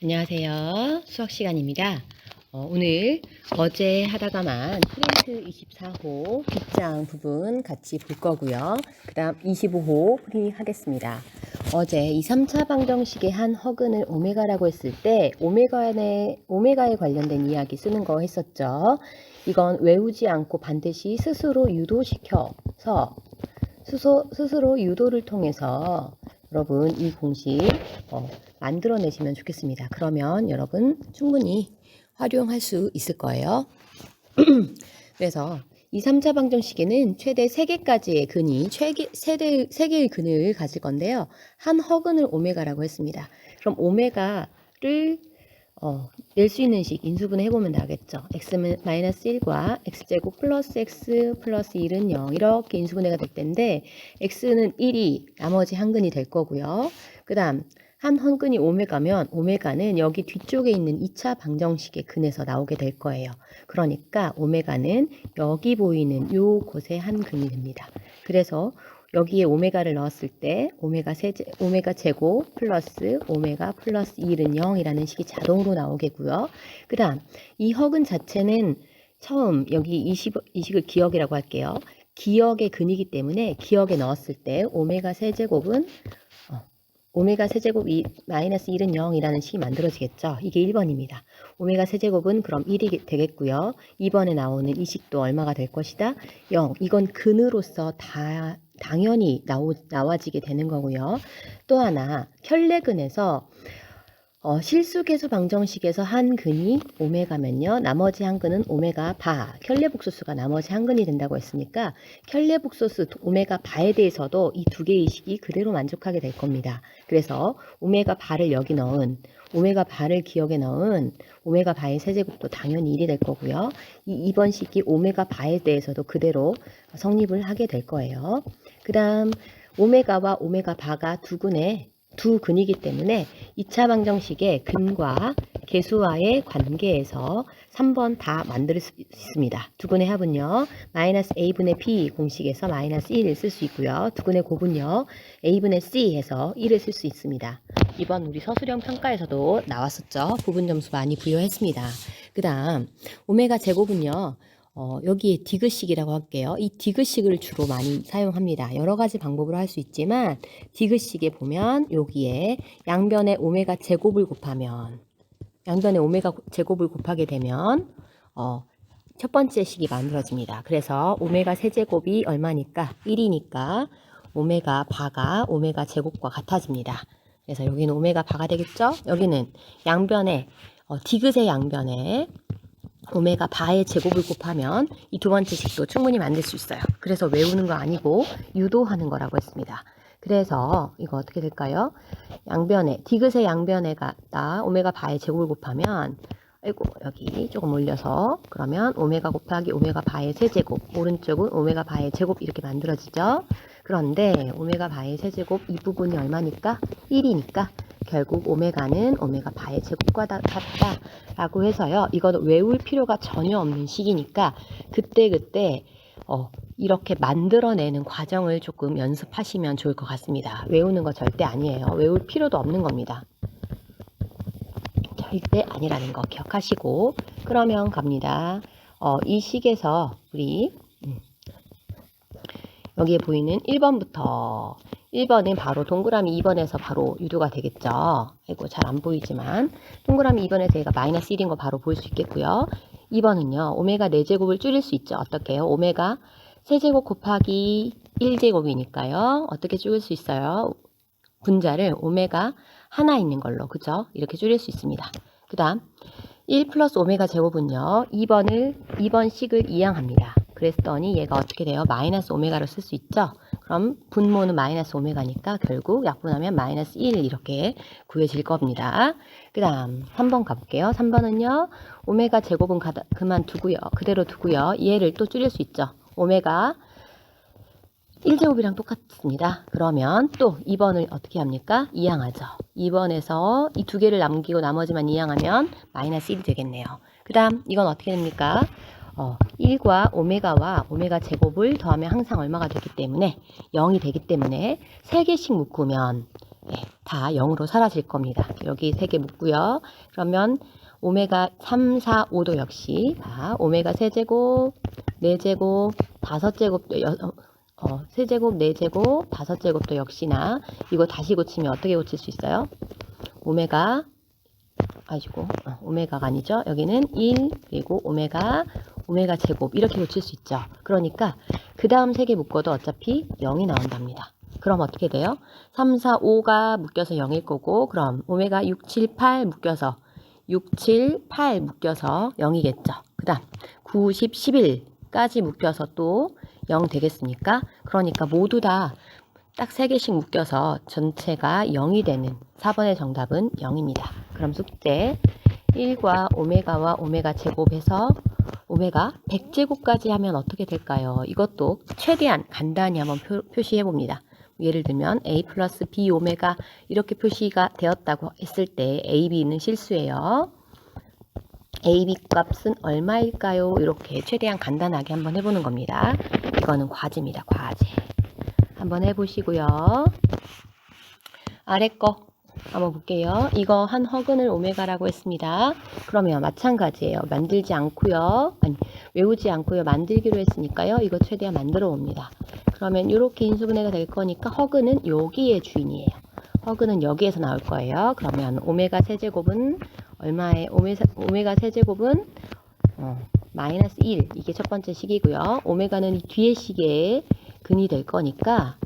안녕하세요. 수학 시간입니다. 오늘 어제 하다가만 프린트 24호 빗장 부분 같이 볼 거고요. 그 다음 25호 프리 하겠습니다. 어제 2, 3차 방정식의 한 허근을 오메가라고 했을 때 오메가에 관련된 이야기 쓰는 거 했었죠. 이건 외우지 않고 반드시 스스로 유도시켜서 스스로 유도를 통해서 여러분 이 공식 만들어내시면 좋겠습니다. 그러면 여러분 충분히 활용할 수 있을 거예요. 그래서 2, 3차 방정식에는 최대 3개까지의 근이 3개의 근을 가질 건데요. 한 허근을 오메가라고 했습니다. 그럼 오메가를 낼 수 있는 식 인수분해 해보면 나겠죠. x-1과 x제곱 플러스 x 플러스 1은 0 이렇게 인수분해가 될 텐데 x는 1이 나머지 한 근이 될 거고요. 그 다음 한 헌근이 오메가면 오메가는 여기 뒤쪽에 있는 2차 방정식의 근에서 나오게 될 거예요. 그러니까 오메가는 여기 보이는 요 곳에 한 근이 됩니다. 그래서 여기에 오메가를 넣었을 때 오메가 제곱 플러스 오메가 플러스 1은 0이라는 식이 자동으로 나오겠고요. 그 다음 이 허근 자체는 처음 여기 이 식을 기억이라고 할게요. 기억의 근이기 때문에 기억에 넣었을 때 오메가 세제곱은 오메가 세제곱이 마이너스 1은 0이라는 식이 만들어지겠죠. 이게 1번입니다. 오메가 세제곱은 그럼 1이 되겠고요. 2번에 나오는 이 식도 얼마가 될 것이다? 0. 이건 근으로서 당연히 나와지게 되는 거고요. 또 하나 켤레근에서 실수계수 방정식에서 한 근이 오메가면요. 나머지 한 근은 오메가 바, 켤레복소수가 나머지 한 근이 된다고 했으니까 켤레복소수 오메가 바에 대해서도 이 두 개의 식이 그대로 만족하게 될 겁니다. 그래서 오메가 바를 여기 넣은 오메가 바를 기억에 넣은 오메가 바의 세제곱도 당연히 1이 될 거고요. 이 2번 식이 오메가 바에 대해서도 그대로 성립을 하게 될 거예요. 그 다음 오메가와 오메가 바가 두 근이기 때문에 2차 방정식의 근과 계수와의 관계에서 3번 다 만들 수 있습니다. 두 근의 합은요. 마이너스 a분의 b 공식에서 마이너스 1을 쓸 수 있고요. 두 근의 곱은요. a분의 c 해서 1을 쓸 수 있습니다. 이번 우리 서술형 평가에서도 나왔었죠. 부분 점수 많이 부여했습니다. 그 다음 오메가 제곱은요. 여기에 디귿식이라고 할게요. 이 디귿식을 주로 많이 사용합니다. 여러 가지 방법으로 할 수 있지만 디귿식에 보면 여기에 양변에 오메가 제곱을 곱하면 되면 첫 번째 식이 만들어집니다. 그래서 오메가 세제곱이 얼마니까 1이니까 오메가 바가 오메가 제곱과 같아집니다. 그래서 여기는 오메가 바가 되겠죠? 여기는 양변에 디귿의 양변에 오메가 바의 제곱을 곱하면 이 두 번째 식도 충분히 만들 수 있어요. 그래서 외우는 거 아니고 유도하는 거라고 했습니다. 그래서 이거 어떻게 될까요? 양변에 디귿의 양변에가 오메가 바의 제곱을 곱하면 여기 조금 올려서 그러면 오메가 곱하기 오메가 바의 세제곱 오른쪽은 오메가 바의 제곱 이렇게 만들어지죠. 그런데 오메가 바의 세제곱 이 부분이 얼마니까? 1이니까 결국 오메가는 오메가 바의 제곱과 같다라고 해서요. 이거는 외울 필요가 전혀 없는 식이니까 그때 이렇게 만들어내는 과정을 조금 연습하시면 좋을 것 같습니다. 외우는 거 절대 아니에요. 외울 필요도 없는 겁니다. 절대 아니라는 거 기억하시고 그러면 갑니다. 이 식에서 우리 여기에 보이는 1번부터 1번은 바로 동그라미 2번에서 바로 유도가 되겠죠. 아이고 잘 안 보이지만 동그라미 2번에서 얘가 마이너스 1인 거 바로 볼 수 있겠고요. 2번은요. 오메가 4제곱을 줄일 수 있죠. 어떻게 해요? 오메가 세제곱 곱하기 1제곱이니까요. 어떻게 줄일 수 있어요? 분자를 오메가 하나 있는 걸로 그죠? 이렇게 줄일 수 있습니다. 그 다음 1 플러스 오메가 제곱은요. 2번 식을 이항합니다. 그랬더니 얘가 어떻게 돼요? 마이너스 오메가로 쓸 수 있죠? 그럼 분모는 마이너스 오메가니까 결국 약분하면 마이너스 1 이렇게 구해질 겁니다. 그 다음 3번 가볼게요. 3번은요. 오메가 제곱은 그대로 두고요. 얘를 또 줄일 수 있죠. 오메가 1제곱이랑 똑같습니다. 그러면 또 2번을 어떻게 합니까? 이항하죠. 2번에서 이 두 개를 남기고 나머지만 이항하면 마이너스 1이 되겠네요. 그 다음 이건 어떻게 됩니까? 1과 오메가와 오메가 제곱을 더하면 항상 얼마가 되기 때문에 0이 되기 때문에 3개씩 묶으면 다 0으로 사라질 겁니다. 여기 3개 묶고요. 그러면 오메가 3, 4, 5도 역시 다 오메가 세제곱, 4제곱, 5제곱도 세제곱, 4제곱, 5제곱도 역시나 이거 다시 고치면 어떻게 고칠 수 있어요? 오메가가 아니죠. 여기는 1 그리고 오메가 제곱 이렇게 고칠 수 있죠. 그러니까 그 다음 3개 묶어도 어차피 0이 나온답니다. 그럼 어떻게 돼요? 3, 4, 5가 묶여서 0일 거고 그럼 오메가 6, 7, 8 묶여서 0이겠죠. 그 다음 9, 10, 11까지 묶여서 또 0 되겠습니까? 그러니까 모두 다 딱 3개씩 묶여서 전체가 0이 되는 4번의 정답은 0입니다. 그럼 숙제 1과 오메가와 오메가 제곱해서 오메가 100제곱까지 하면 어떻게 될까요? 이것도 최대한 간단히 한번 표시해 봅니다. 예를 들면 a 플러스 b 오메가 이렇게 표시가 되었다고 했을 때 a, b는 실수예요. a, b 값은 얼마일까요? 이렇게 최대한 간단하게 한번 해보는 겁니다. 이거는 과제입니다. 과제. 한번 해보시고요. 아래 거 한번 볼게요. 이거 한 허근을 오메가라고 했습니다. 그러면 마찬가지예요. 만들지 않고요. 외우지 않고요. 만들기로 했으니까요. 이거 최대한 만들어 옵니다. 그러면 이렇게 인수분해가 될 거니까 허근은 여기의 주인이에요. 허근은 여기에서 나올 거예요. 그러면 오메가 세제곱은 얼마에 오메가 세제곱은 마이너스 1 이게 첫 번째 식이고요. 오메가는 이 뒤에 식의 근이 될 거니까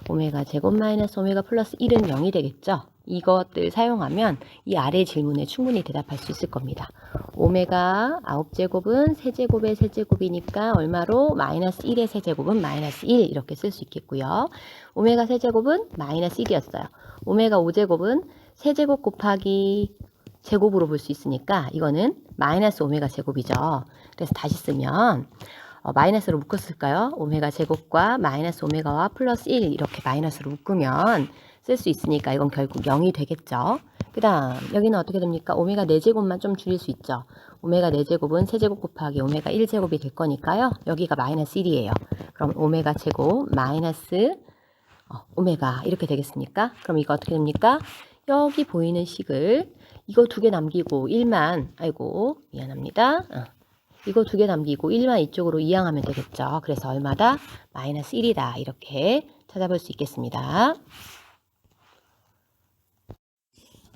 오메가 제곱 마이너스 오메가 플러스 1은 0이 되겠죠. 이것들 사용하면 이 아래 질문에 충분히 대답할 수 있을 겁니다. 오메가 9제곱은 세제곱의 세제곱이니까 얼마로? 마이너스 1의 세제곱은 마이너스 1 이렇게 쓸 수 있겠고요. 오메가 세제곱은 마이너스 1이었어요. 오메가 5제곱은 세제곱 곱하기 제곱으로 볼 수 있으니까 이거는 마이너스 오메가 제곱이죠. 그래서 다시 쓰면 마이너스로 묶었을까요? 오메가 제곱과 마이너스 오메가와 플러스 1 이렇게 마이너스로 묶으면 쓸 수 있으니까 이건 결국 0이 되겠죠. 그 다음 여기는 어떻게 됩니까? 오메가 4제곱만 좀 줄일 수 있죠. 오메가 4제곱은 세제곱 곱하기 오메가 1제곱이 될 거니까요. 여기가 마이너스 1이에요. 그럼 오메가 제곱 마이너스 오메가 이렇게 되겠습니까? 그럼 이거 어떻게 됩니까? 여기 보이는 식을 이거 2개 남기고 1만 미안합니다. 이거 2개 남기고 1만 이쪽으로 이항하면 되겠죠. 그래서 얼마다? 마이너스 1이다. 이렇게 찾아볼 수 있겠습니다.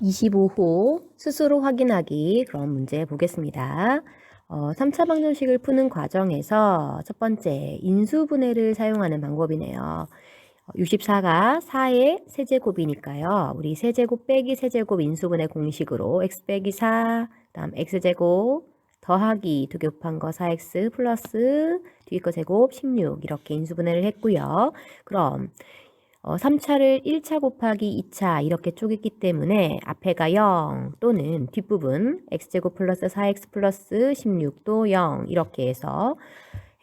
25호 스스로 확인하기 그런 문제 보겠습니다. 3차 방정식을 푸는 과정에서 첫 번째 인수분해를 사용하는 방법이네요. 64가 4의 세제곱이니까요. 우리 세제곱 빼기 세제곱 인수분해 공식으로 x 빼기 4, 다음 x제곱 더하기 2개 곱한 거 4x 플러스 뒤에 거 제곱 16 이렇게 인수분해를 했고요. 그럼 3차를 1차 곱하기 2차 이렇게 쪼갰기 때문에 앞에가 0 또는 뒷부분 x제곱 플러스 4x 플러스 16도 0 이렇게 해서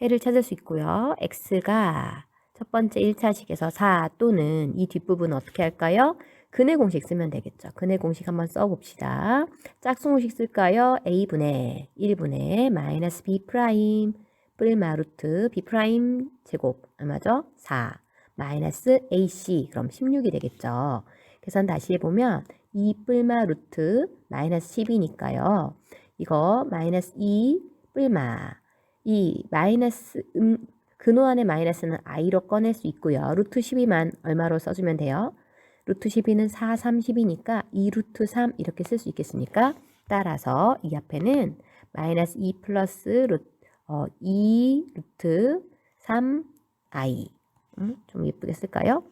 해를 찾을 수 있고요. x가 첫 번째 1차식에서 4 또는 이 뒷부분 어떻게 할까요? 근의 공식 쓰면 되겠죠. 근의 공식 한번 써봅시다. 짝수공식 쓸까요? a분의 1분의 마이너스 b 프라임 뿔마 루트 b 프라임 제곱 얼마죠? 4 마이너스 ac 그럼 16이 되겠죠. 계산 다시 해보면 2 뿔마 루트 마이너스 10이니까요. 이거 마이너스 2 뿔마 이 마이너스 근호 안에 마이너스는 i로 꺼낼 수 있고요. 루트 12만 얼마로 써주면 돼요? 루트 12는 4, 30이니까 2 루트 3 이렇게 쓸 수 있겠습니까? 따라서 이 앞에는 마이너스 2 플러스 2 루트 3 i 좀 예쁘게 쓸까요?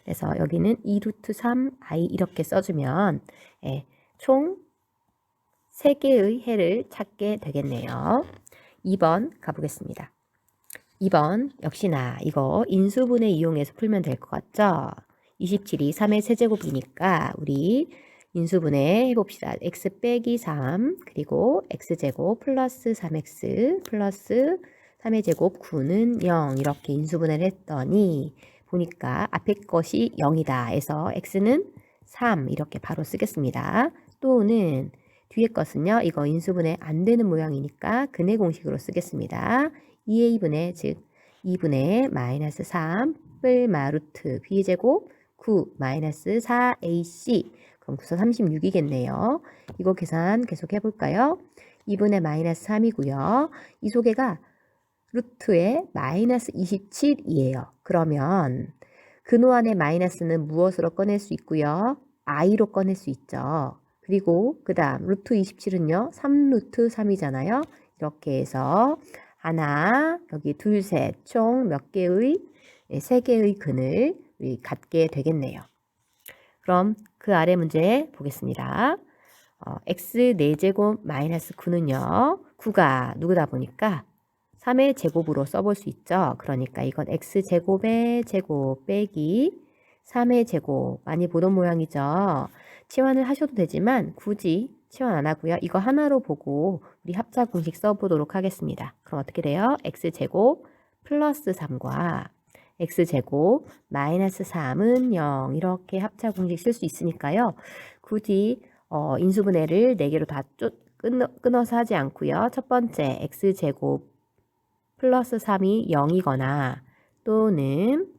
그래서 여기는 2 루트 3 i 이렇게 써주면 총 3개의 해를 찾게 되겠네요. 2번 가보겠습니다. 2번 역시나 이거 인수분해 이용해서 풀면 될 것 같죠? 27이 3의 세제곱이니까 우리 인수분해 해봅시다. x 빼기 3 그리고 x제곱 플러스 3x 플러스 3의 제곱 9는 0 이렇게 인수분해를 했더니 보니까 앞에 것이 0이다 해서 x는 3 이렇게 바로 쓰겠습니다. 또는 뒤에 것은요. 이거 인수분해 안 되는 모양이니까 근의 공식으로 쓰겠습니다. 2a분의 즉 2분의 마이너스 3 뿔마 루트 b제곱 9 마이너스 4ac. 그럼 9서 36이겠네요. 이거 계산 계속 해볼까요? 2분의 마이너스 3이고요. 이 소개가 루트의 마이너스 27이에요. 그러면 근호 안의 마이너스는 무엇으로 꺼낼 수 있고요? i로 꺼낼 수 있죠. 그리고 그 다음 루트 27은요. 3루트 3이잖아요. 이렇게 해서 하나, 여기 둘, 셋, 총 몇 개의? 3개의 근을 우리 갖게 되겠네요. 그럼 그 아래 문제 보겠습니다. x 4제곱 마이너스 9는요. 9가 누구다 보니까 3의 제곱으로 써볼 수 있죠. 그러니까 이건 x제곱의 제곱 빼기 3의 제곱. 많이 보던 모양이죠. 치환을 하셔도 되지만 굳이 치환 안 하고요. 이거 하나로 보고 우리 합차 공식 써보도록 하겠습니다. 그럼 어떻게 돼요? x제곱 플러스 3과 x제곱 마이너스 3은 0 이렇게 합차 공식 쓸 수 있으니까요. 굳이 인수분해를 4개로 다 끊어서 하지 않고요. 첫 번째 x제곱 플러스 3이 0이거나 또는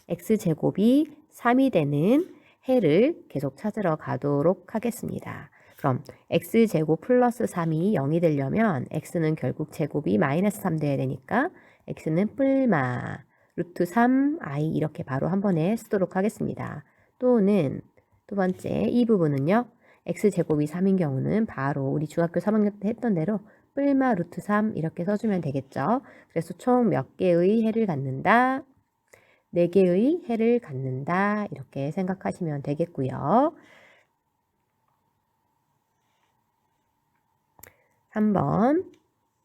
x제곱이 3이 되는 해를 계속 찾으러 가도록 하겠습니다. 그럼 x제곱 플러스 3이 0이 되려면 x는 결국 제곱이 마이너스 3 돼야 되니까 x는 뿔마 루트 3i 이렇게 바로 한 번에 쓰도록 하겠습니다. 또는 두 번째 이 부분은요. x제곱이 3인 경우는 바로 우리 중학교 3학년 때 했던 대로 뿔마 루트 3 이렇게 써주면 되겠죠. 그래서 총 몇 개의 해를 갖는다? 4개의 해를 갖는다. 이렇게 생각하시면 되겠고요. 3번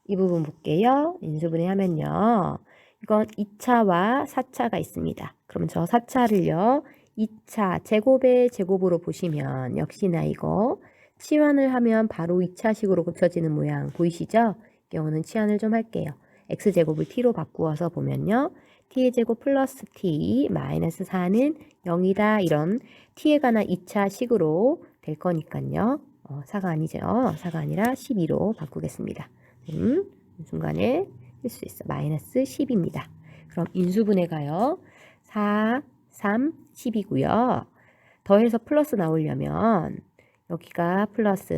이 부분 볼게요. 인수분해 하면요. 이건 2차와 4차가 있습니다. 그럼 저 4차를요. 2차 제곱의 제곱으로 보시면 역시나 이거 치환을 하면 바로 2차식으로 고쳐지는 모양 보이시죠? 이 경우는 치환을 좀 할게요. x제곱을 t로 바꾸어서 보면요. t의 제곱 플러스 t 마이너스 4는 0이다. 이런 t에 관한 2차식으로 될 거니까요. 4가 아니죠. 4가 아니라 12로 바꾸겠습니다. 중간에 쓸 수 있어. 마이너스 10입니다. 그럼 인수분해가요. 4, 3, 10이고요. 더해서 플러스 나오려면 여기가 플러스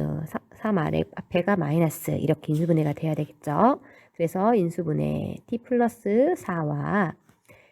3 아래 앞에가 마이너스 이렇게 인수분해가 돼야 되겠죠. 그래서 인수분해 t 플러스 4와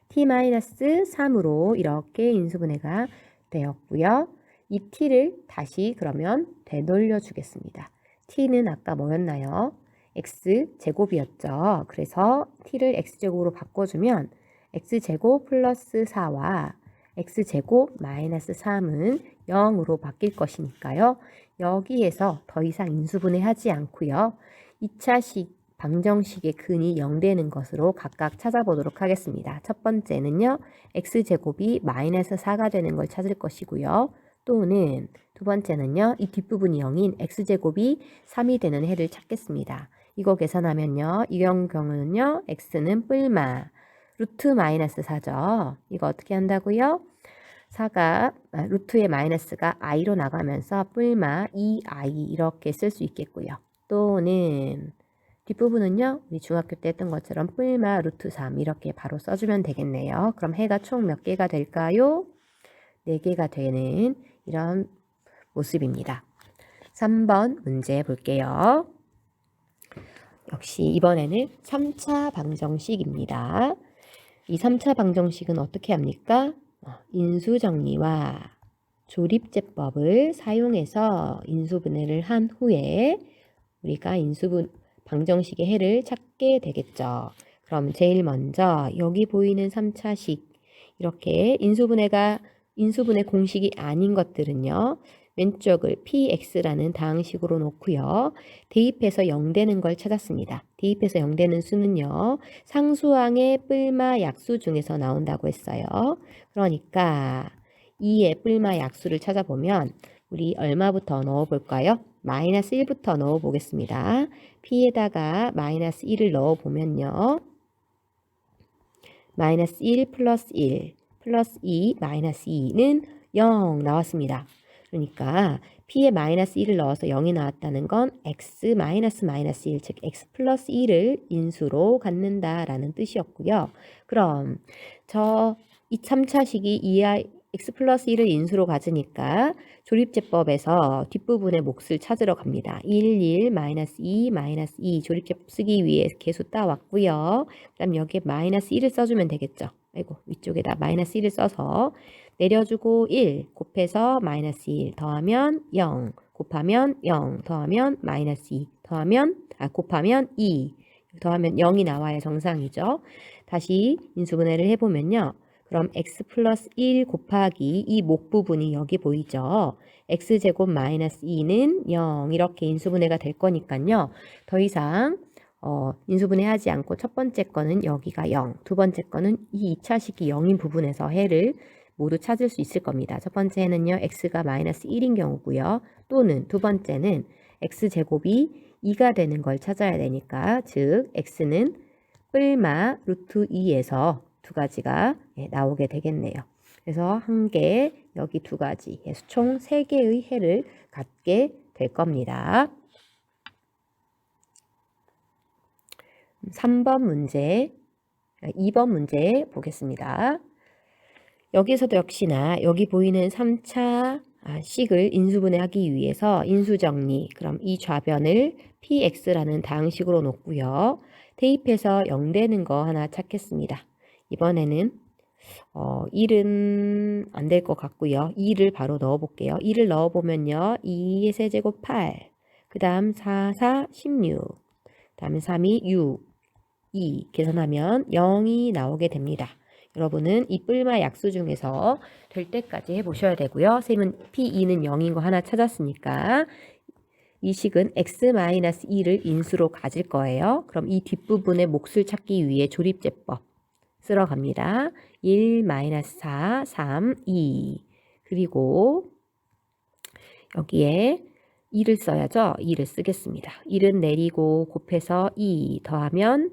t 마이너스 3으로 이렇게 인수분해가 되었고요. 이 t를 다시 그러면 되돌려 주겠습니다. t는 아까 뭐였나요? x제곱이었죠. 그래서 t를 x제곱으로 바꿔주면 x제곱 플러스 4와 x제곱 마이너스 3은 0으로 바뀔 것이니까요. 여기에서 더 이상 인수분해하지 않고요. 2차식 방정식의 근이 0 되는 것으로 각각 찾아보도록 하겠습니다. 첫 번째는요. x제곱이 마이너스 4가 되는 걸 찾을 것이고요. 또는 두 번째는요. 이 뒷부분이 0인 x제곱이 3이 되는 해를 찾겠습니다. 이거 계산하면요. 이 경우는요. x는 뿔마 루트 마이너스 4죠. 이거 어떻게 한다고요? 4가 루트의 마이너스가 i로 나가면서 뿔마 2i 이렇게 쓸 수 있겠고요. 또는 뒷부분은요. 우리 중학교 때 했던 것처럼 뿔마 루트 3 이렇게 바로 써주면 되겠네요. 그럼 해가 총 몇 개가 될까요? 4개가 되는 이런 모습입니다. 3번 문제 볼게요. 역시 이번에는 3차 방정식입니다. 이 3차 방정식은 어떻게 합니까? 인수정리와 조립제법을 사용해서 인수분해를 한 후에 우리가 방정식의 해를 찾게 되겠죠. 그럼 제일 먼저 여기 보이는 3차식 이렇게 인수분해 공식이 아닌 것들은요. 왼쪽을 px라는 다항식으로 놓고요. 대입해서 0 되는 걸 찾았습니다. 대입해서 0 되는 수는요. 상수항의 뿔마 약수 중에서 나온다고 했어요. 그러니까 2의 뿔마 약수를 찾아보면 우리 얼마부터 넣어볼까요? 마이너스 1부터 넣어보겠습니다. p에다가 마이너스 1을 넣어보면요. 마이너스 1 플러스 1 플러스 2 마이너스 2는 0 나왔습니다. 그러니까 p에 마이너스 1을 넣어서 0이 나왔다는 건 x 마이너스 1, 즉 x 플러스 1을 인수로 갖는다라는 뜻이었고요. 그럼 이 3차식이 x 플러스 1을 인수로 가지니까 조립제법에서 뒷부분의 몫을 찾으러 갑니다. 1, 마이너스 2, 마이너스 2 조립제법 쓰기 위해 개수 따왔고요. 그 다음 여기에 마이너스 1을 써주면 되겠죠. 아이고 위쪽에다 마이너스 1을 써서 내려주고 1 곱해서 마이너스 1 더하면 0 곱하면 0 더하면 마이너스 2 곱하면 2 더하면 0이 나와야 정상이죠. 다시 인수분해를 해보면요. 그럼 x 플러스 1 곱하기 이 목 부분이 여기 보이죠? x제곱 마이너스 2는 0 이렇게 인수분해가 될 거니까요. 더 이상 인수분해하지 않고 첫 번째 거는 여기가 0, 두 번째 거는 이 2차식이 0인 부분에서 해를 모두 찾을 수 있을 겁니다. 첫 번째는요. x가 마이너스 1인 경우고요. 또는 두 번째는 x제곱이 2가 되는 걸 찾아야 되니까 즉 x는 뿔마 루트 2에서 두 가지가 나오게 되겠네요. 그래서 한 개, 여기 두 가지, 해서 총 3개의 해를 갖게 될 겁니다. 3번 문제, 2번 문제 보겠습니다. 여기서도 역시나 여기 보이는 3차 식을 인수분해하기 위해서 인수정리, 그럼 이 좌변을 px라는 다항식으로 놓고요. 대입해서 0 되는 거 하나 찾겠습니다. 이번에는 1은 안 될 것 같고요. 2를 바로 넣어 볼게요. 2를 넣어 보면요. 2의 세제곱 8, 그 다음 4, 4, 16, 그 다음에 3이 6, 2 계산하면 0이 나오게 됩니다. 여러분은 이 뿔마 약수 중에서 될 때까지 해보셔야 되고요. 쌤은 P2는 0인 거 하나 찾았으니까 이 식은 x-2를 인수로 가질 거예요. 그럼 이 뒷부분의 몫을 찾기 위해 조립제법 쓸어 갑니다. 1, 4, 3, 2 그리고 여기에 2를 써야죠. 2를 쓰겠습니다. 1은 내리고 곱해서 2 더하면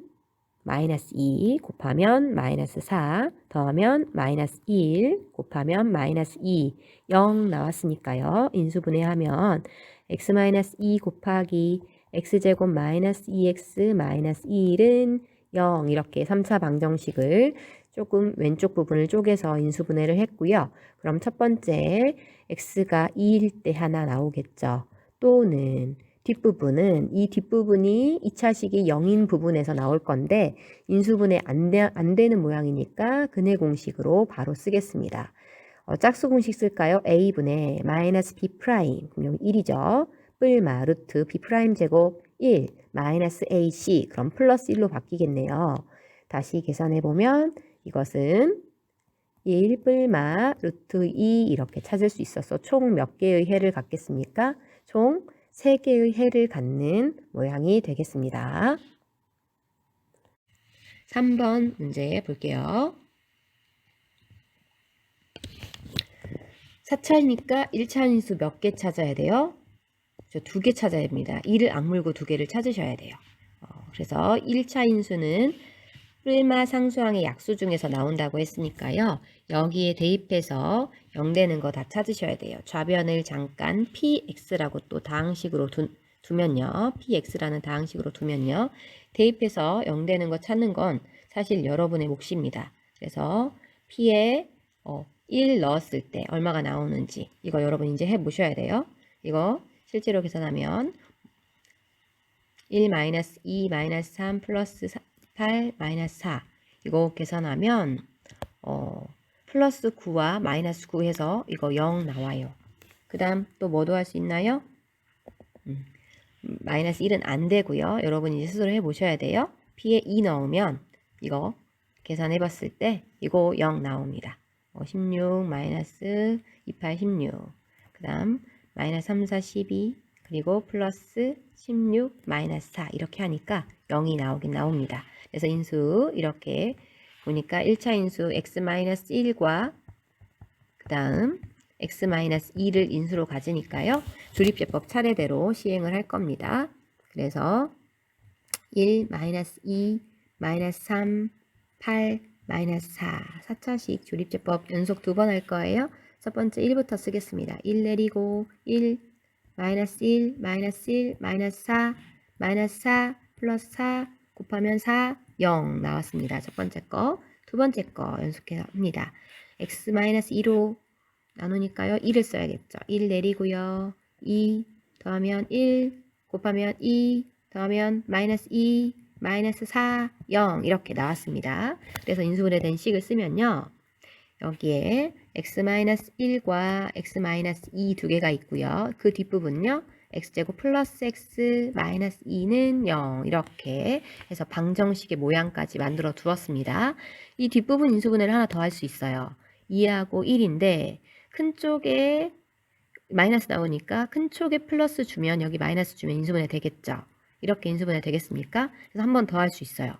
마이너스 2 곱하면 마이너스 4 더하면 마이너스 1 곱하면 마이너스 2 0 나왔으니까요. 인수분해하면 x-2 곱하기 x제곱 마이너스 2x 마이너스 1은 0 이렇게 3차 방정식을 조금 왼쪽 부분을 쪼개서 인수분해를 했고요. 그럼 첫 번째 x가 2일 때 하나 나오겠죠. 또는 뒷부분은 이 뒷부분이 2차식이 0인 부분에서 나올 건데 인수분해 안 되는 모양이니까 근해 공식으로 바로 쓰겠습니다. 짝수 공식 쓸까요? a분의 마이너스 b 프라임 그럼 여기 1이죠. 뿔마 루트 b 프라임 제곱 1 마이너스 ac 그럼 플러스 1로 바뀌겠네요. 다시 계산해 보면 이것은 1 뿔마 루트 2 이렇게 찾을 수 있어서 총 몇 개의 해를 갖겠습니까? 총 3개의 해를 갖는 모양이 되겠습니다. 3번 문제 볼게요. 4차이니까 1차 인수 몇 개 찾아야 돼요? 2개 찾아야 됩니다. 2를 악물고 2개를 찾으셔야 돼요. 그래서 1차 인수는 뿔마 상수항의 약수 중에서 나온다고 했으니까요. 여기에 대입해서 0 되는 거 다 찾으셔야 돼요. 좌변을 잠깐 px라고 또 다항식으로 두면요. px라는 다항식으로 두면요. 대입해서 0 되는 거 찾는 건 사실 여러분의 몫입니다. 그래서 p에 1 넣었을 때 얼마가 나오는지 이거 여러분 이제 해보셔야 돼요. 이거 실제로 계산하면 1 마이너스 2 마이너스 3 플러스 8 마이너스 4 이거 계산하면 플러스 9와 마이너스 9 해서 이거 0 나와요. 그 다음 또 뭐도 할 수 있나요? 마이너스 1은 안 되고요. 여러분 이제 스스로 해보셔야 돼요. p에 2 넣으면 이거 계산해 봤을 때 이거 0 나옵니다. 16 마이너스 28 16 그 다음 마이너스 3 4 12 그리고 플러스 16 마이너스 4 이렇게 하니까 0이 나오긴 나옵니다. 그래서 인수 이렇게 보니까 1차 인수 x-1과 그 다음 x-2를 인수로 가지니까요. 조립제법 차례대로 시행을 할 겁니다. 그래서 1, -2, -3, 8, -4 4차식 조립제법 연속 2번 할 거예요. 첫 번째 1부터 쓰겠습니다. 1 내리고 1, -1, -1, -4, -4, 플러스 4 곱하면 4, 0 나왔습니다. 첫 번째 거. 두 번째 거 연속해서 합니다. x-2로 나누니까요. 1을 써야겠죠. 1 내리고요. 2 더하면 1 곱하면 2 더하면 마이너스 2 마이너스 4 0 이렇게 나왔습니다. 그래서 인수분해 된 식을 쓰면요. 여기에 x-1과 x-2 두 개가 있고요. 그 뒷부분요. x제곱 플러스 x 마이너스 2는 0 이렇게 해서 방정식의 모양까지 만들어 두었습니다. 이 뒷부분 인수분해를 하나 더 할 수 있어요. 2하고 1인데 큰 쪽에 마이너스 나오니까 큰 쪽에 플러스 주면 여기 마이너스 주면 인수분해 되겠죠. 이렇게 인수분해 되겠습니까? 그래서 한 번 더 할 수 있어요.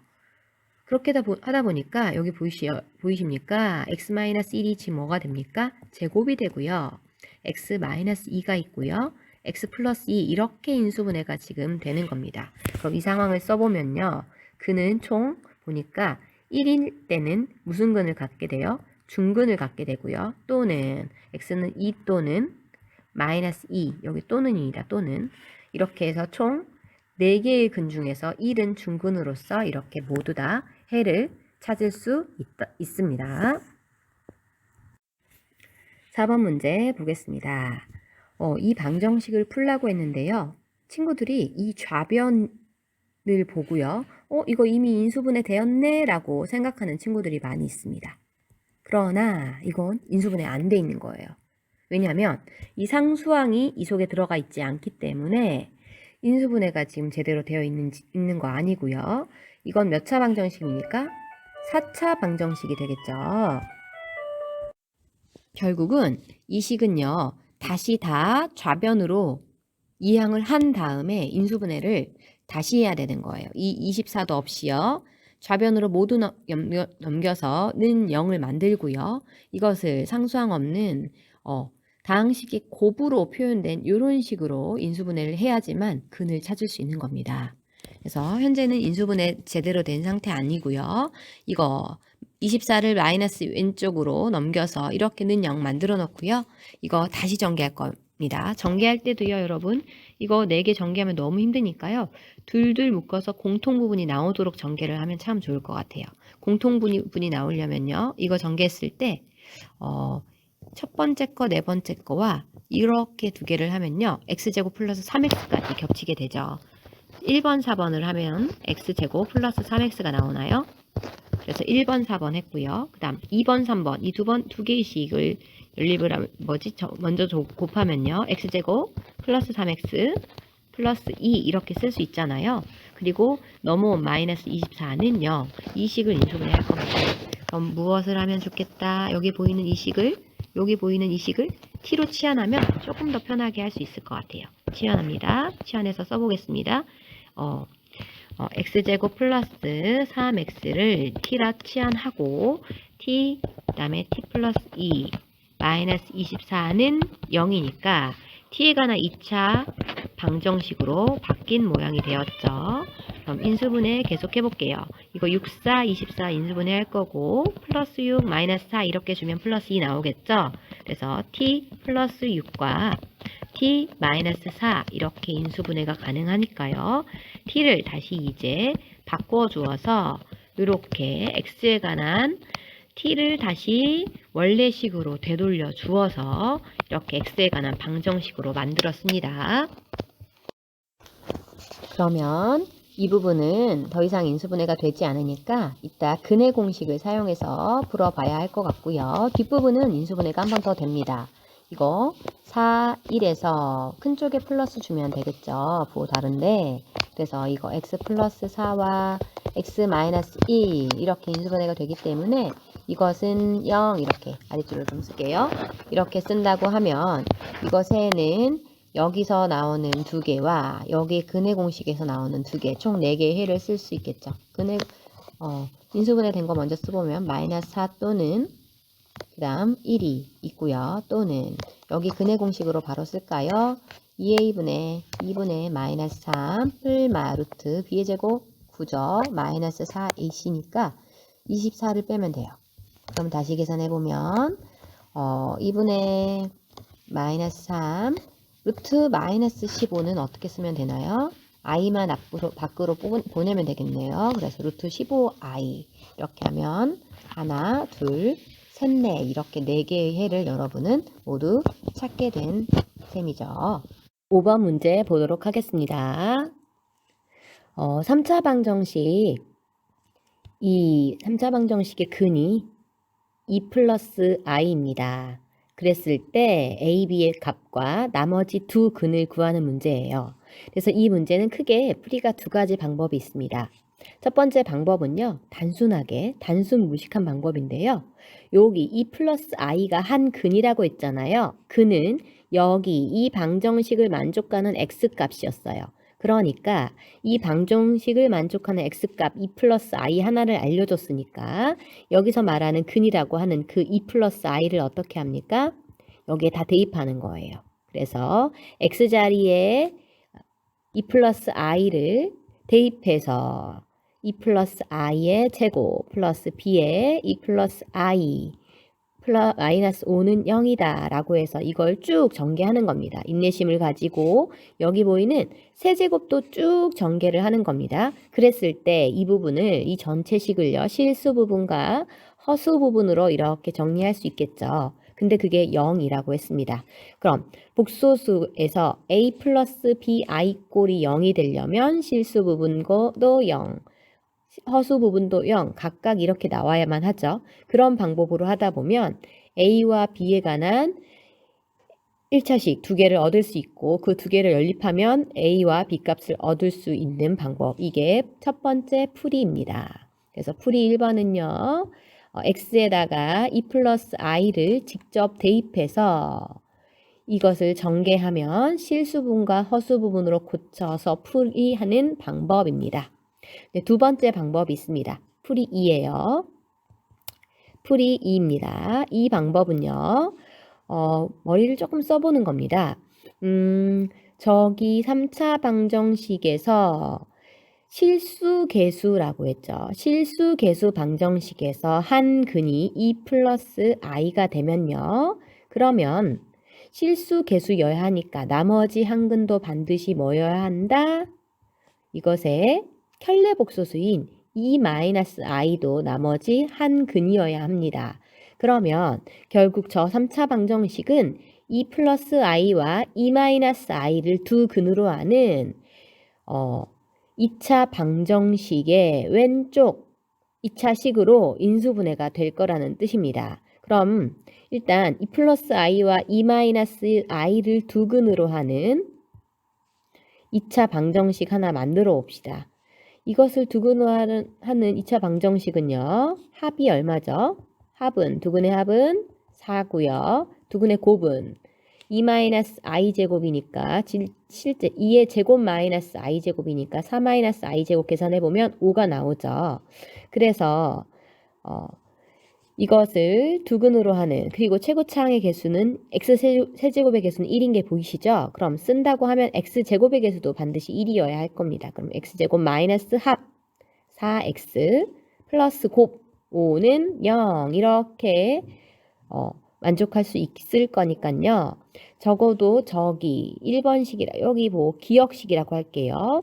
그렇게 하다 보니까 여기 보이십니까? x-1이 지금 뭐가 됩니까? 제곱이 되고요. x-2가 있고요. x 플러스 2 이렇게 인수분해가 지금 되는 겁니다. 그럼 이 상황을 써보면요. 그는 총 보니까 1일 때는 무슨 근을 갖게 돼요? 중근을 갖게 되고요. 또는 x는 2 또는 마이너스 2 여기 또는입니다. 또는 이렇게 해서 총 4개의 근 중에서 1은 중근으로서 이렇게 모두 다 해를 찾을 수 있습니다. 4번 문제 보겠습니다. 이 방정식을 풀라고 했는데요. 친구들이 이 좌변을 보고요. 이거 이미 인수분해 되었네 라고 생각하는 친구들이 많이 있습니다. 그러나 이건 인수분해 안 돼 있는 거예요. 왜냐하면 이 상수항이 이 속에 들어가 있지 않기 때문에 인수분해가 지금 제대로 되어 있는 거 아니고요. 이건 몇 차 방정식입니까? 4차 방정식이 되겠죠. 결국은 이 식은요. 다시 다 좌변으로 이항을 한 다음에 인수분해를 다시 해야 되는 거예요. 이 24도 없이요. 좌변으로 모두 넘겨서 는 0을 만들고요. 이것을 상수항 없는 다항식이 곱으로 표현된 이런 식으로 인수분해를 해야지만 근을 찾을 수 있는 겁니다. 그래서 현재는 인수분해 제대로 된 상태 아니고요. 이거 24를 마이너스 왼쪽으로 넘겨서 이렇게는 0 만들어 놓고요. 이거 다시 전개할 겁니다. 전개할 때도요, 여러분. 이거 4개 전개하면 너무 힘드니까요. 둘둘 묶어서 공통 부분이 나오도록 전개를 하면 참 좋을 것 같아요. 공통 부분이 나오려면요. 이거 전개했을 때 첫 번째 거, 네 번째 거와 이렇게 두 개를 하면요. x제곱 플러스 3x까지 겹치게 되죠. 1번, 4번을 하면 x제곱 플러스 3x가 나오나요? 그래서 1번, 4번 했고요. 그 다음 2번, 3번 이 두 개의 식을 연립을 하면 먼저 곱하면요. x제곱 플러스 3x 플러스 2 이렇게 쓸 수 있잖아요. 그리고 넘어온 마이너스 24는 0. 이 식을 인수분해 할 겁니다. 그럼 무엇을 하면 좋겠다? 여기 보이는 이 식을 t로 치환하면 조금 더 편하게 할 수 있을 것 같아요. 치환합니다. 치환해서 써보겠습니다. x제곱 플러스 3x를 t라 치환하고 t 그다음에 t 플러스 2 마이너스 24는 0이니까 t에 관한 2차 방정식으로 바뀐 모양이 되었죠. 그럼 인수분해 계속 해볼게요. 이거 6, 4, 24 인수분해 할 거고 플러스 6, 마이너스 4 이렇게 주면 플러스 2 나오겠죠. 그래서 t 플러스 6과 t 마이너스 4 이렇게 인수분해가 가능하니까요. t를 다시 이제 바꿔 주어서 이렇게 x에 관한 t를 다시 원래식으로 되돌려 주어서 이렇게 x에 관한 방정식으로 만들었습니다. 그러면 이 부분은 더 이상 인수분해가 되지 않으니까 이따 근의 공식을 사용해서 풀어봐야 할 것 같고요. 뒷부분은 인수분해가 한 번 더 됩니다. 이거 4, 1에서 큰 쪽에 플러스 주면 되겠죠. 부호 다른데 그래서 이거 x 플러스 4와 x 마이너스 1 이렇게 인수분해가 되기 때문에 이것은 0 이렇게 아래줄을 좀 쓸게요. 이렇게 쓴다고 하면 이것에는 여기서 나오는 두 개와 여기 근의 공식에서 나오는 두 개, 총 4개의 해를 쓸 수 있겠죠. 인수분해 된 거 먼저 써보면 마이너스 4 또는 그 다음 1이 있고요. 또는 여기 근의 공식으로 바로 쓸까요? 2a분의 2분의 마이너스 3 풀마 루트 b의 제곱 9죠. 마이너스 4ac니까 24를 빼면 돼요. 그럼 다시 계산해보면 2분의 마이너스 3 루트 마이너스 15는 어떻게 쓰면 되나요? i만 밖으로 보내면 되겠네요. 그래서 루트 15i 이렇게 하면 하나, 둘, 셋네 이렇게 4개의 해를 여러분은 모두 찾게 된 셈이죠. 5번 문제 보도록 하겠습니다. 3차 방정식, 이 3차 방정식의 근이 2 플러스 i입니다. 그랬을 때 a, b의 값과 나머지 두 근을 구하는 문제예요. 그래서 이 문제는 크게 풀이가 두 가지 방법이 있습니다. 첫 번째 방법은요, 단순하게 단순 무식한 방법인데요. 여기 2 플러스 i가 한 근이라고 했잖아요. 근은 여기 이 방정식을 만족하는 x값이었어요. 그러니까 이 방정식을 만족하는 x값 2 플러스 i 하나를 알려줬으니까 여기서 말하는 근이라고 하는 그 2 플러스 i를 어떻게 합니까? 여기에 다 대입하는 거예요. 그래서 x자리에 2 플러스 i를 대입해서 2 플러스 i의 제곱 플러스 b의 2 플러스 i 마이너스 5는 0이다 라고 해서 이걸 쭉 전개하는 겁니다. 인내심을 가지고 여기 보이는 세제곱도 쭉 전개를 하는 겁니다. 그랬을 때 이 부분을, 이 전체 식을요, 실수 부분과 허수 부분으로 이렇게 정리할 수 있겠죠. 근데 그게 0이라고 했습니다. 그럼 복소수에서 a 플러스 bi 꼴이 0이 되려면 실수 부분도 0, 허수 부분도 0, 각각 이렇게 나와야만 하죠. 그런 방법으로 하다 보면 A와 B에 관한 1차식 두 개를 얻을 수 있고 그 두 개를 연립하면 A와 B 값을 얻을 수 있는 방법. 이게 첫 번째 풀이입니다. 그래서 풀이 1번은요. X에다가 2 플러스 I를 직접 대입해서 이것을 전개하면 실수분과 허수부분으로 고쳐서 풀이하는 방법입니다. 네, 두 번째 방법이 있습니다. 풀이 2예요. 풀이 2입니다. 이 방법은요. 머리를 조금 써보는 겁니다. 저기 3차 방정식에서 실수계수라고 했죠. 실수계수 방정식에서 한 근이 2 플러스 i가 되면요. 그러면 실수계수여야 하니까 나머지 한 근도 반드시 뭐여야 한다? 이것의 켤레복소수인 2-i도 나머지 한 근이어야 합니다. 그러면 결국 저 3차 방정식은 2 플러스 i와 2-i를 두 근으로 하는 2차 방정식의 왼쪽 2차 식으로 인수분해가 될 거라는 뜻입니다. 그럼 일단 2 플러스 i와 2-i를 두 근으로 하는 2차 방정식 하나 만들어 봅시다. 이것을 두 근으로 하는 2차 방정식은요. 합이 얼마죠? 합은, 두근의 합은 4고요. 두근의 곱은 2-i 제곱이니까 실제 2의 제곱 마이너스 i 제곱이니까 4 마이너스 i 제곱 계산해보면 5가 나오죠. 그래서 이것을 두 근으로 하는, 그리고 최고차항의 개수는 x세제곱의 개수는 1인 게 보이시죠? 그럼 쓴다고 하면 x제곱의 개수도 반드시 1이어야 할 겁니다. 그럼 x제곱 마이너스 합 4x 플러스 곱 5는 0 이렇게 만족할 수 있을 거니까요. 적어도 저기 1번식이라 여기 뭐 기억식이라고 할게요.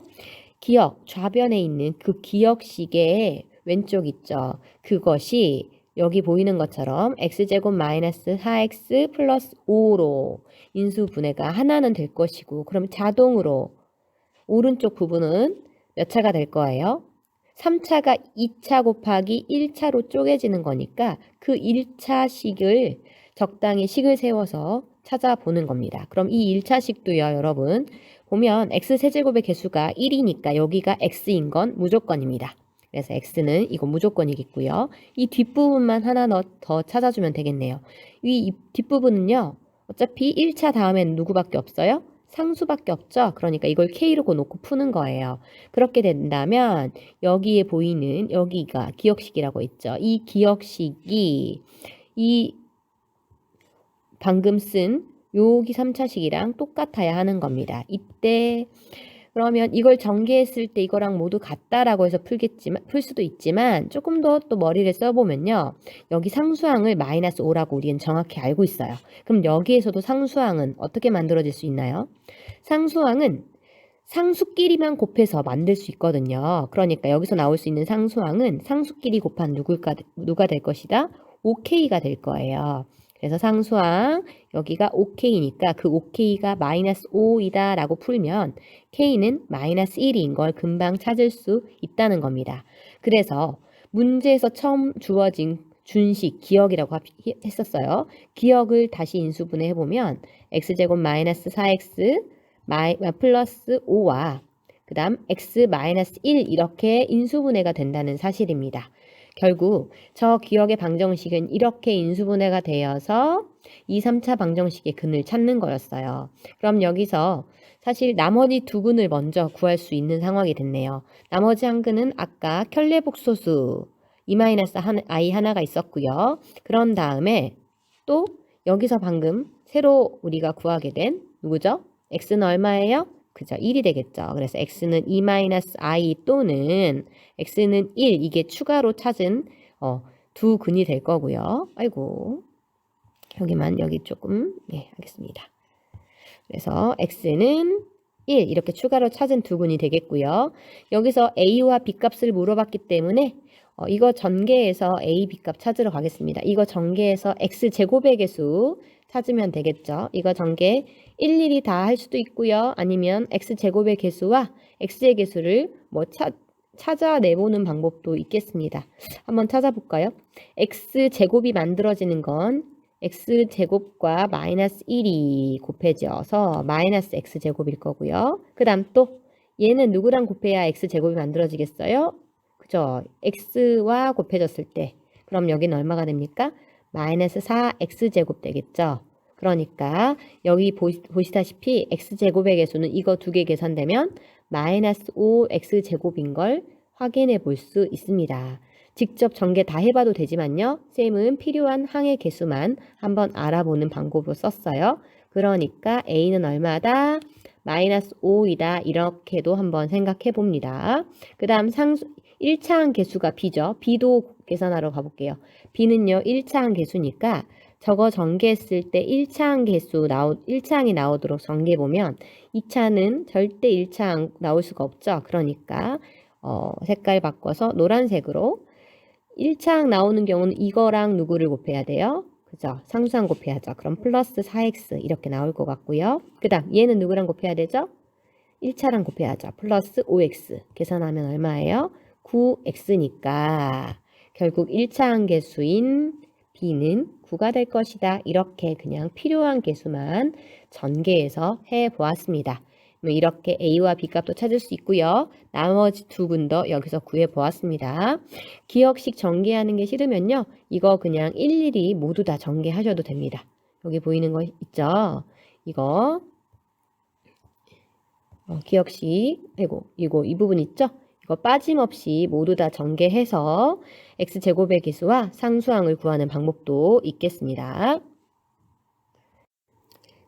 기억 좌변에 있는 그 기억식의 왼쪽 있죠. 그것이 여기 보이는 것처럼 x제곱 마이너스 4x 플러스 5로 인수분해가 하나는 될 것이고, 그럼 자동으로 오른쪽 부분은 몇 차가 될 거예요? 3차가 2차 곱하기 1차로 쪼개지는 거니까 그 1차식을 적당히 식을 세워서 찾아보는 겁니다. 그럼 이 1차식도요, 여러분 보면 x세제곱의 개수가 1이니까 여기가 x인 건 무조건입니다. 그래서 x는 이거 무조건이겠고요. 이 뒷부분만 하나 더 찾아주면 되겠네요. 이 뒷부분은요. 어차피 1차 다음엔 누구밖에 없어요? 상수밖에 없죠. 그러니까 이걸 k로 놓고 푸는 거예요. 그렇게 된다면 여기에 보이는 여기가 기억식이라고 있죠. 이 기억식이 이 방금 쓴 여기 3차식이랑 똑같아야 하는 겁니다. 이때 그러면 이걸 전개했을 때 이거랑 모두 같다라고 해서 풀 수도 있지만 조금 더 또 머리를 써보면요. 여기 상수항을 마이너스 5라고 우리는 정확히 알고 있어요. 그럼 여기에서도 상수항은 어떻게 만들어질 수 있나요? 상수항은 상수끼리만 곱해서 만들 수 있거든요. 그러니까 여기서 나올 수 있는 상수항은 상수끼리 곱한 누가 될 것이다? OK가 될 거예요. 그래서 상수항 여기가 OK니까 그 OK가 마이너스 5이다 라고 풀면 K는 마이너스 1인 걸 금방 찾을 수 있다는 겁니다. 그래서 문제에서 처음 주어진 준식, 기억이라고 했었어요. 기억을 다시 인수분해 해보면 x제곱 마이너스 4x 플러스 5와 그 다음 x 마이너스 1 이렇게 인수분해가 된다는 사실입니다. 결국 저 기억의 방정식은 이렇게 인수분해가 되어서 2, 3차 방정식의 근을 찾는 거였어요. 그럼 여기서 사실 나머지 두 근을 먼저 구할 수 있는 상황이 됐네요. 나머지 한 근은 아까 켤레복소수 E-i 하나가 있었고요. 그런 다음에 또 여기서 방금 새로 우리가 구하게 된 누구죠? x는 얼마예요? 그죠? 1이 되겠죠. 그래서 x는 E-i 또는 x는 1 이게 추가로 찾은 두 근이 될 거고요. 아이고 여기 조금 하겠습니다. 그래서 x는 1 이렇게 추가로 찾은 두 근이 되겠고요. 여기서 a와 b 값을 물어봤기 때문에 이거 전개해서 a, b 값 찾으러 가겠습니다. 이거 전개해서 x제곱의 개수 찾으면 되겠죠. 이거 전개 일일이 다 할 수도 있고요. 아니면 x제곱의 개수와 x의 개수를 찾아내보는 방법도 있겠습니다. 한번 찾아볼까요? x제곱이 만들어지는 건 x제곱과 마이너스 1이 곱해져서 마이너스 x제곱일 거고요. 그 다음 또 얘는 누구랑 곱해야 x제곱이 만들어지겠어요? 그죠? x와 곱해졌을 때 그럼 여기는 얼마가 됩니까? 마이너스 4x제곱 되겠죠? 그러니까 여기 보시다시피 x제곱의 개수는 이거 두 개 계산되면 마이너스 5x제곱인 걸 확인해 볼 수 있습니다. 직접 전개 다 해봐도 되지만요. 쌤은 필요한 항의 개수만 한번 알아보는 방법으로 썼어요. 그러니까 a는 얼마다? 마이너스 5이다. 이렇게도 한번 생각해 봅니다. 그 다음 1차항 개수가 b죠. b도 계산하러 가볼게요. b는요. 1차항 개수니까 저거 전개했을 때 1차항이 나오도록 전개해보면 2차는 절대 1차항 나올 수가 없죠. 그러니까 색깔 바꿔서 노란색으로 1차항 나오는 경우는 이거랑 누구를 곱해야 돼요? 그죠? 상수항 곱해야죠. 그럼 플러스 4x 이렇게 나올 것 같고요. 그 다음 얘는 누구랑 곱해야 되죠? 1차랑 곱해야죠. 플러스 5x 계산하면 얼마예요? 9x니까 결국 1차항 개수인 b는 9가 될 것이다. 이렇게 그냥 필요한 개수만 전개해서 해보았습니다. 이렇게 a와 b 값도 찾을 수 있고요. 나머지 두 근도 여기서 구해보았습니다. 기억식 전개하는 게 싫으면요. 이거 그냥 일일이 모두 다 전개하셔도 됩니다. 여기 보이는 거 있죠? 이거 기억식 이 부분 있죠? 이거 빠짐없이 모두 다 전개해서 x제곱의 개수와 상수항을 구하는 방법도 있겠습니다.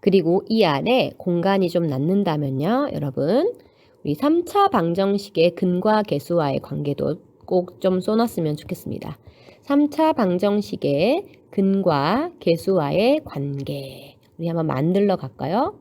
그리고 이 안에 공간이 좀 남는다면요. 여러분 우리 3차 방정식의 근과 개수와의 관계도 꼭 좀 써놨으면 좋겠습니다. 3차 방정식의 근과 개수와의 관계 우리 한번 만들러 갈까요?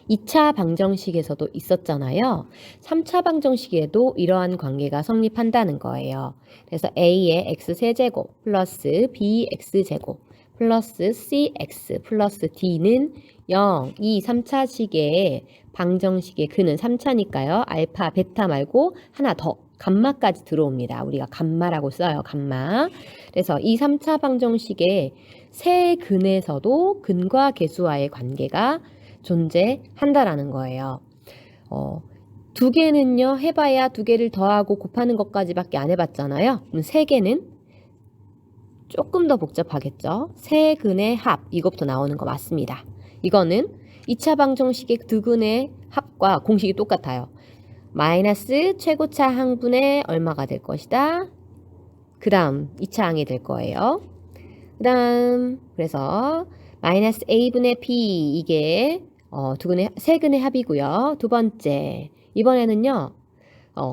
2차 방정식에서도 있었잖아요. 3차 방정식에도 이러한 관계가 성립한다는 거예요. 그래서 a의 x세제곱 플러스 bx제곱 플러스 cx 플러스 d는 0, 2, 3차식의 방정식의 근은 3차니까요. 알파, 베타 말고 하나 더 감마까지 들어옵니다. 우리가 감마라고 써요. 감마. 그래서 이 3차 방정식의 세 근에서도 근과 개수와의 관계가 존재한다라는 거예요. 두 개는요, 해봐야 두 개를 더하고 곱하는 것까지밖에 안 해봤잖아요. 그럼 세 개는 조금 더 복잡하겠죠. 세 근의 합, 이것부터 나오는 거 맞습니다. 이거는 2차 방정식의 두 근의 합과 공식이 똑같아요. 마이너스 최고차 항분의 얼마가 될 것이다. 그 다음 2차 항이 될 거예요. 그 다음 그래서 마이너스 a분의 b 이게 세 근의 합이고요. 두 번째 이번에는요.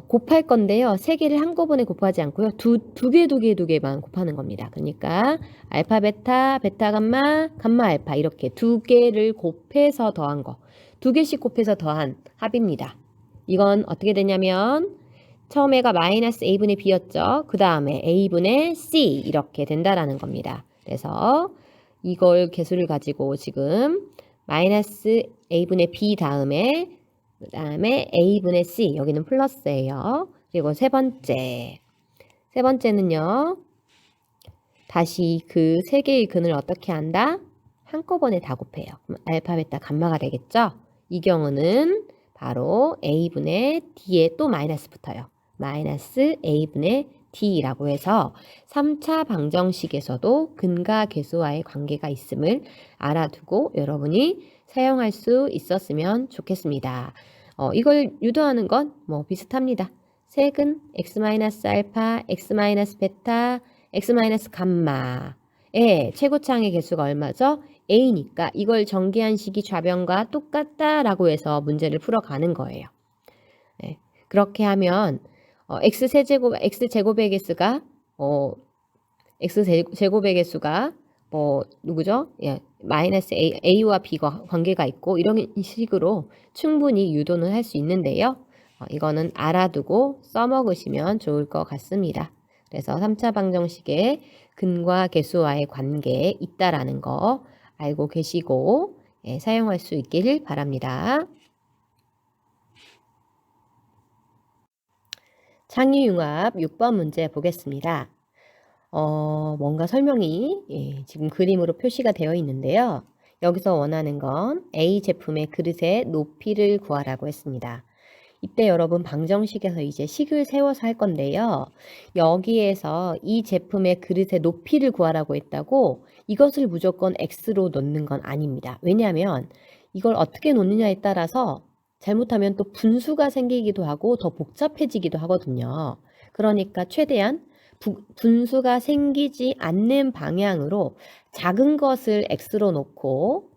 곱할 건데요. 세 개를 한꺼번에 곱하지 않고요. 두 개만 곱하는 겁니다. 그러니까 알파 베타, 베타 감마, 감마 알파 이렇게 두 개를 곱해서 더한 거. 두 개씩 곱해서 더한 합입니다. 이건 어떻게 되냐면 처음에가 마이너스 a분의 b였죠. 그 다음에 a분의 c 이렇게 된다라는 겁니다. 그래서 이걸 개수를 가지고 지금 마이너스 a분의 b 다음에 그 다음에 a분의 c 여기는 플러스예요. 그리고 세 번째는요. 다시 그 세 개의 근을 어떻게 한다? 한꺼번에 다 곱해요. 그럼 알파, 베타, 감마가 되겠죠? 이 경우는 바로 a분의 d에 또 마이너스 붙어요. 마이너스 a분의 d라고 해서 3차 방정식에서도 근과 계수와의 관계가 있음을 알아두고 여러분이 사용할 수 있었으면 좋겠습니다. 이걸 유도하는 건 뭐 비슷합니다. 색은 x-알파, x-베타, x-감마의 최고차항의 개수가 얼마죠? a니까 이걸 전개한 식이 좌변과 똑같다라고 해서 문제를 풀어가는 거예요. 네. 그렇게 하면 x제곱의 개수가 x제곱의 개수가 누구죠? 예, 마이너스 a와 b가 관계가 있고 이런 식으로 충분히 유도는 할 수 있는데요. 이거는 알아두고 써먹으시면 좋을 것 같습니다. 그래서 3차 방정식에 근과 계수와의 관계에 있다라는 거 알고 계시고 예, 사용할 수 있기를 바랍니다. 창의융합 6번 문제 보겠습니다. 뭔가 설명이 지금 그림으로 표시가 되어 있는데요. 여기서 원하는 건 A 제품의 그릇의 높이를 구하라고 했습니다. 이때 여러분 방정식에서 이제 식을 세워서 할 건데요. 여기에서 이 제품의 그릇의 높이를 구하라고 했다고 이것을 무조건 X로 놓는 건 아닙니다. 왜냐하면 이걸 어떻게 놓느냐에 따라서 잘못하면 또 분수가 생기기도 하고 더 복잡해지기도 하거든요. 그러니까 최대한 분수가 생기지 않는 방향으로 작은 것을 X로 놓고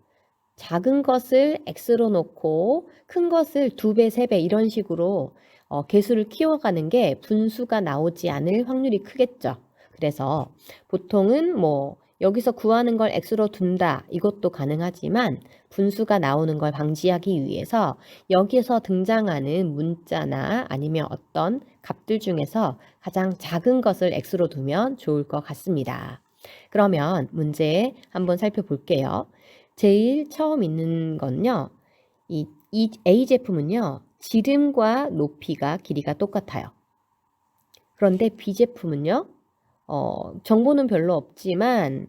작은 것을 X로 놓고 큰 것을 2배, 3배 이런 식으로 개수를 키워가는 게 분수가 나오지 않을 확률이 크겠죠. 그래서 보통은 뭐 여기서 구하는 걸 X로 둔다 이것도 가능하지만 분수가 나오는 걸 방지하기 위해서 여기서 등장하는 문자나 아니면 어떤 값들 중에서 가장 작은 것을 X로 두면 좋을 것 같습니다. 그러면 문제 한번 살펴볼게요. 제일 처음 있는 건요. 이 A 제품은요. 지름과 높이가 길이가 똑같아요. 그런데 B 제품은요. 정보는 별로 없지만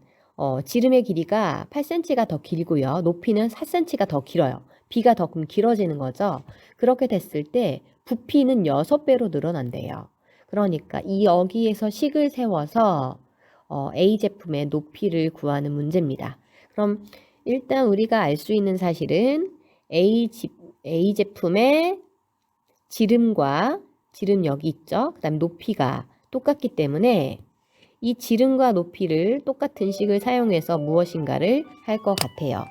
지름의 길이가 8cm가 더 길고요. 높이는 4cm가 더 길어요. B가 더 길어지는 거죠. 그렇게 됐을 때 부피는 6배로 늘어난대요. 그러니까 여기에서 식을 세워서 A 제품의 높이를 구하는 문제입니다. 그럼 일단 우리가 알 수 있는 사실은 A 제품의 지름과 지름 여기 있죠. 그 다음 높이가 똑같기 때문에 이 지름과 높이를 똑같은 식을 사용해서 무엇인가를 할 것 같아요.